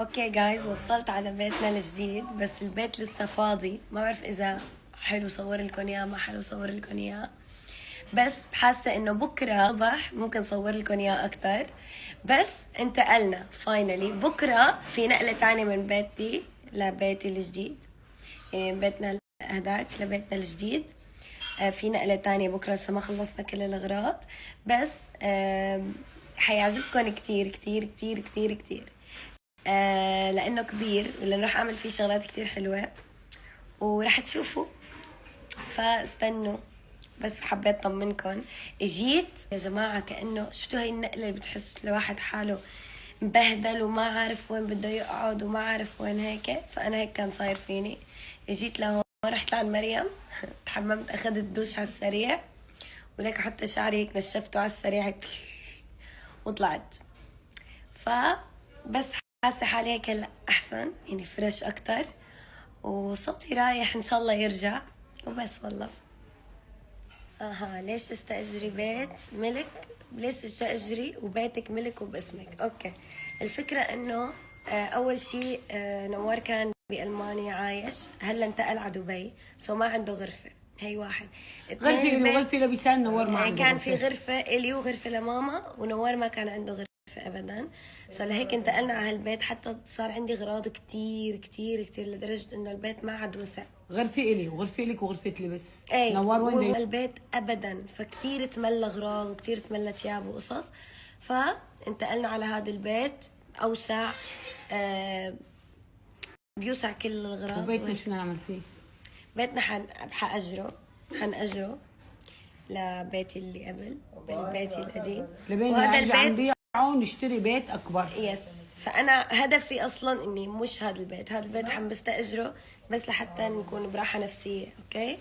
اوكي جايز، وصلت على بيتنا الجديد، بس البيت لسه فاضي. ما بعرف اذا حلو صور لكم اياه ما حلو صور لكم اياه، بس حاسه انه بكره صبح ممكن صور لكم اياه اكثر. بس انتقلنا فاينلي، بكره في نقله تانية من بيتي لبيتي الجديد، يعني من بيتنا هداك لبيتنا الجديد. في نقلة تانية بكرة، لسه ما خلصنا كل الأغراض، بس حيعجبكم كتير كتير كتير كتير كتير. لانه كبير، ولانه راح اعمل فيه شغلات كتير حلوة وراح تشوفوا، فاستنوا. بس حبيت اطمنكم، اجيت يا جماعة كأنه شفتوا هاي النقلة اللي بتحس الواحد حاله مبهدل وما عارف وين بده يقعد وما عارف وين هيك، فانا هيك كان صاير فيني. اجيت لهون، رحت لعند مريم تحممت، اخذت دوش على السريع، وليك حتى شعري هيك نشفته على السريع هيك وطلعت. فبس حاسه حالي هيك هلا احسن، يعني فريش اكتر، وصوتي رايح ان شاء الله يرجع، وبس والله. ليش تستأجري بيت ملك؟ ليش تستأجري وبيتك ملك وباسمك؟ اوكي، الفكرة انه اول شيء نوار كان بألمانيا عايش، هلا انتقل على دبي، سو ما عنده غرفة. هي واحد. غرفة له غرفة لبسان، نوار ما عنده كان غرفة. في غرفة إلي وغرفة لماما، ونوار ما كان عنده غرفة ابدا. لهيك انتقلنا على هالبيت، حتى صار عندي اغراض كتير كتير كتير لدرجه انه البيت ما عاد وسع. غرفة إلي وغرفة لك وغرفة لبس. ايه، نوار وين البيت ابدا، فكتير تملى اغراض وكتير تملى ثياب وقصص، فانتقلنا على هذا البيت اوسع. بيوسع كل الاغراض. وبيتنا شو بدنا نعمل فيه؟ بيتنا حنأجره لبيتي اللي قبل، بيتي القديم، لبين ما نرجع نبيعه ونشتري بيت أكبر. يس. فانا هدفي اصلا اني مش هذا البيت عم بستاجره بس لحتى نكون براحه نفسيه. اوكي،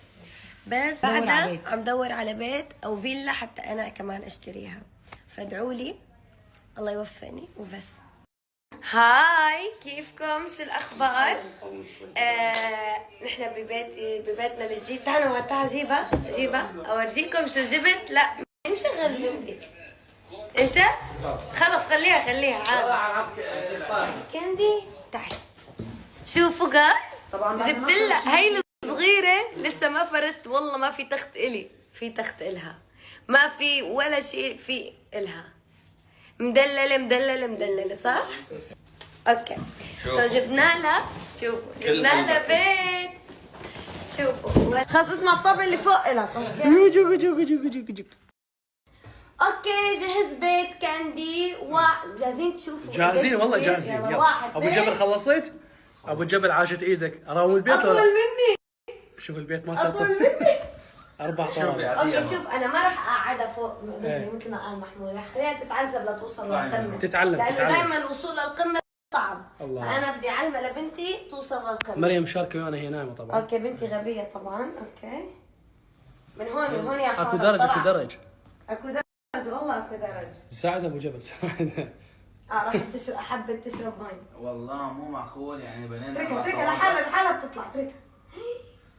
بس بعدها عم دور على بيت او فيلا حتى انا كمان اشتريها، فادعوا لي الله يوفقني وبس. هاي، كيفكم؟ شو الاخبار؟ نحن ببيتنا الجديد. تعالوا جيبها اورجيكم شو جبت. لا مشغل جنبي انت، خلص خليها عاد. كاندي تعي، شوفوا جايز، جبت لها هي الصغيره لسه ما فرشت، والله ما في تخت الي، في تخت الها، ما في ولا شيء في الها، مدلله صح. اوكي، جبنا لها، شوفوا جبنا لها بيت. شوفوا خلص، اسمع الطابع اللي فوق لها. اوكي، جهز بيت كاندي وجاهزين تشوفوا؟ جاهزين والله جاهزين. يلا ابو جبل، خلصت؟ ابو جبل عاشت ايدك، اراوي البيت اطول مني. شوف البيت ما اطول مني. 4 طوابق. اوكي شوف، انا ما راح اقعدها فوق مثل ما قال محمود، راح خليها تتعذب لتوصل للقمه، تتعلم لانه دائما الوصول للقمه صعب. الله. فانا بدي اعلمها لبنتي توصل للقمه. مريم شاركه وانا هي نايمه طبعا. اوكي، بنتي غبيه طبعا. اوكي، من هون يا اكو درج اكو درج والله اكو درج. ساعد ابو جبل ساعد. راح تشرب، حبت تشرب مي. والله مو معقول، يعني بنينا تركها لحالها بتطلع، تركها.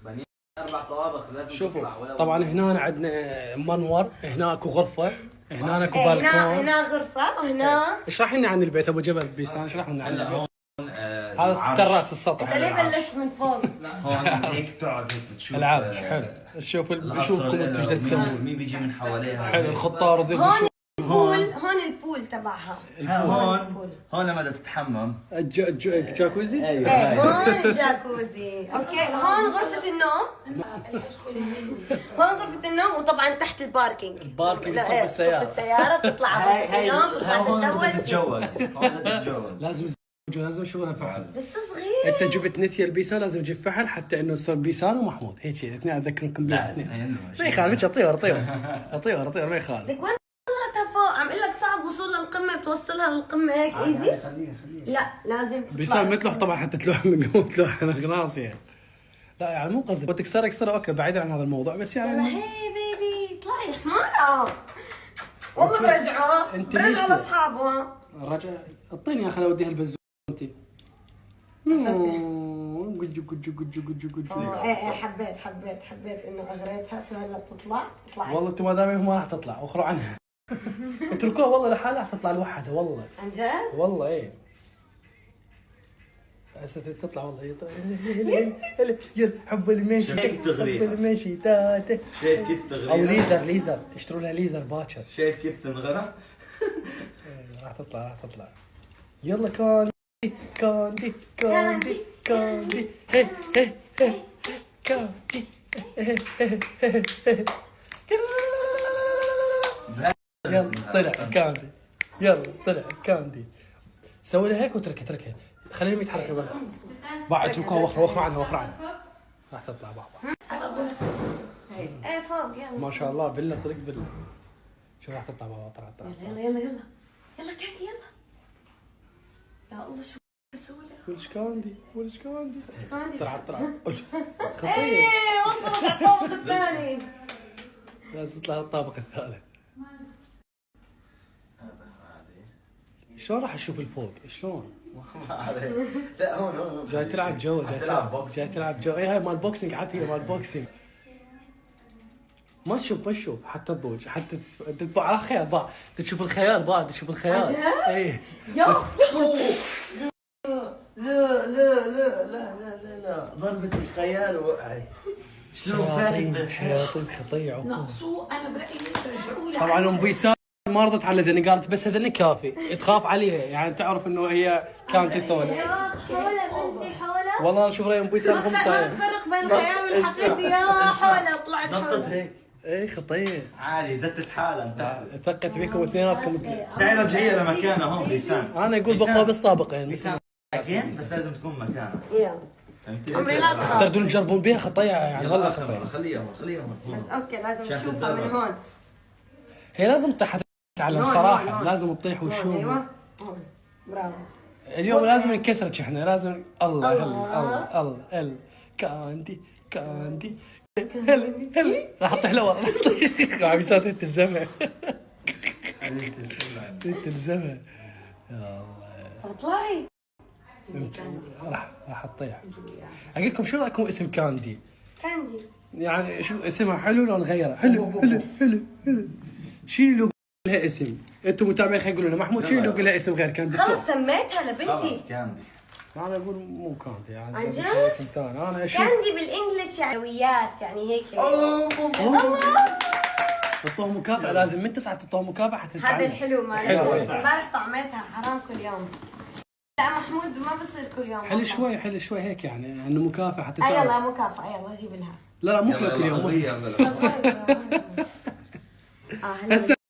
بنينا 4 طوابق لازم شوفوا تطلع. طبعا هنا عندنا منور، هنا اكو غرفه، هنا اكو بالكون، هنا غرفه، وهنا اشرح لنا عن البيت ابو جبل بيسان، اشرح لنا عن البيت. هذا الراس السطح. انت ليه بلشت من فوق؟ هون هيك بتقعد هيك بتشوف العاب حلو، تشوف بشوفكم انتم ايش تسوون، مين بيجي من حواليها. حلو الخطار ذي. هون البول تبعها. هون لما بدها تتحمم جاكوزي. ايه، هون جاكوزي. اوكي، هون غرفة النوم. هون غرفة النوم، وطبعا تحت الباركينج. صف السيارة. صف السيارة تطلع على غرفة النوم، تطلع هون بدها تتزوج. تتجوز. هون بدها تتجوز. لازم شغلها فحل. لسه صغير. انت جبت نثيا البيسان، لازم تجيب فحل حتى انه يصير بيسان ومحمود هيك الاثنين، اذكركم بالاثنين. ما يخالف، طير ما يخالف. لك وين طلعتها فوق؟ عم اقول لك صعب وصول للقمة، بتوصلها للقمة هيك ايزي. خليها لا لازم تطلع. بيسان مثله طبعا حتى تلوح من قوم تلوح خلاص يعني. لا يعني مو قصدي وتكسر اوكي، بعيدا عن هذا الموضوع، بس يعني هي بيبي اطلعي حمارة. والله برجعه لاصحابه. الرجع اعطيني يا اخي اوديها البزوم انت. ايه حبيت انه اغريتها، شو هلا بتطلع. والله انتم ما دام ما راح تطلع، اخروا عنها. اتركوها والله لحالها، راح تطلع لوحدها والله. عن جد؟ والله ايه. هسه تطلع والله يلا حب المشي كيف تغريها؟ حب المشي تاتا. شايف كيف او تغريها؟ ليزر اشتروا لها ليزر باكر. شايف كيف تنغرى؟ راح تطلع يلا كاندي هي كاندي يلا طلع كاندي كاندي. سوي لها هيك وتركها خليهم يتحركوا بقى. بعد اتركوها وخر عنها راح تطلع بابا. ايه فوق يلا ما شاء الله بلا صدق بلا. شو راح تطلع بابا. طلع يلا كاتي يلا. يا الله شو بسهولة. ولش كاندي كاندي. طلع خطير. ايه وصلت على الطابق الثاني. لازم تطلع للطابق الثالث. شلون راح اشوف الفوق؟ شلون؟ لا هون جاي تلعب جو جاي تلعب جو. اي هاي مال بوكسينج عافيه مال بوكسينج. ما تشوف حتى تضوج حتى تتبع على خيال بقى تشوف الخيال بقى تشوف الخيال. ايه يا لا ضربة الخيال وقعي. شلون فاهم؟ شياطين خطيع. نقصوه انا برايي ترجعوا له. طبعا ام بيسان ما رضت على ذني قالت بس هذني كافي تخاف عليها يعني تعرف انه هي كانت الثانيه. حولة بنتي حولة. والله انا اشوف راي ام بيسان هم ما صاير. نفرق بين الخيال والحقيقي. يا حولة طلعت نطت حولة. هيك ايه خطير. عادي زتت حالها انت. ثقت بكم اثنيناتكم. تعال رجعيها لمكانها هون بيسان. انا اقول بقوا بس طابقين بيسان لكن بس لازم تكون مكانها. يلا فهمتي؟ عمري لا تخاف. تقدرون تجربون بيها خطية يعني والله خطية. خليها هون بس اوكي لازم شاف تشوفها من الدرب. هون. هي لازم تتعلم هون، صراحة هون. لازم تطيح هون، وشوف. ايوه هون برافو. اليوم لازم نكسرك احنا لازم الله الله كاندي هل راح اطيح لورا. عم يصير تلزمها تلزمها. يا الله اطلعي. راح تطيح. اقول لكم شو رايكم اسم كاندي؟ كاندي. يعني شو اسمها حلو ولا نغيره؟ حلو. شيلوا له لها اسم. انتم متابعين خلينا يقولوا لنا محمود شيلوا له اسم غير كاندي. خلص سميتها خلص لبنتي. كاندي. انا اقول مو كاندي يعني عن جد؟ اسم ثاني انا اشوف. كاندي بالانجلش يعنويات يعني هيك. تعطوها مكافأة لازم من 9 تعطوها مكافأة حتى تتعلم. هذا الحلو مالك. حلو. بس امبارح طعمتها حرام كل يوم. لا محمود ما بصير كل يوم. حلو شوي هيك يعني انه مكافأة حتى يلا تعرف. مكافأة يلا جيب لها. لا مو كل يوم. هلا